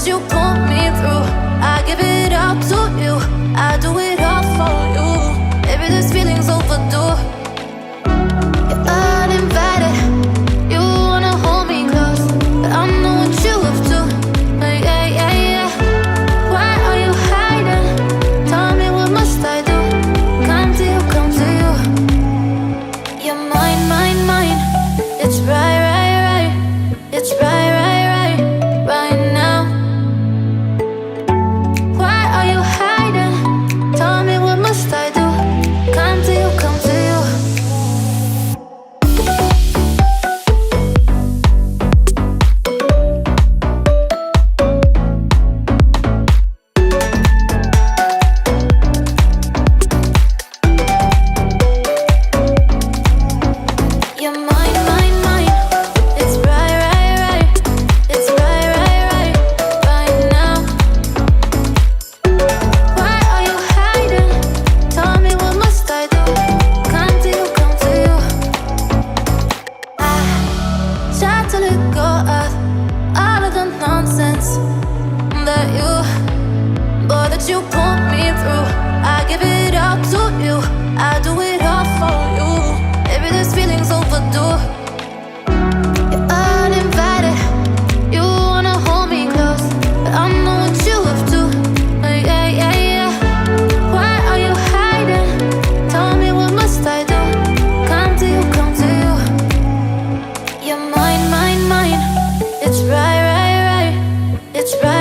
you pull me through. I give it all to you, I do it all for you. Maybe this feeling's overdue. You're uninvited, you wanna hold me close, but I know what you have to. Yeah, yeah, yeah. Why are you hiding? Tell me, what must I do? Come to you, come to you. You're mine, mine, mine. It's right, right, right. It's right, right, right, right now. Why are you hiding? Tell me, what must I do? Come to you, come to you. You're mine, mine, mine. It's right, right, right. It's right, right, right, right now. Why are you hiding? Tell me, what must I do? Come to you, come to you. I try to let go of all of the nonsense that you pull me through. I give it all to you, I do it all for you. Maybe this feeling's overdue. You're uninvited, you wanna hold me close, but I know what you have to. Yeah, yeah, yeah. Why are you hiding? Tell me, what must I do? Come to you, come to you. You're mine, mine, mine. It's right, right, right. It's right.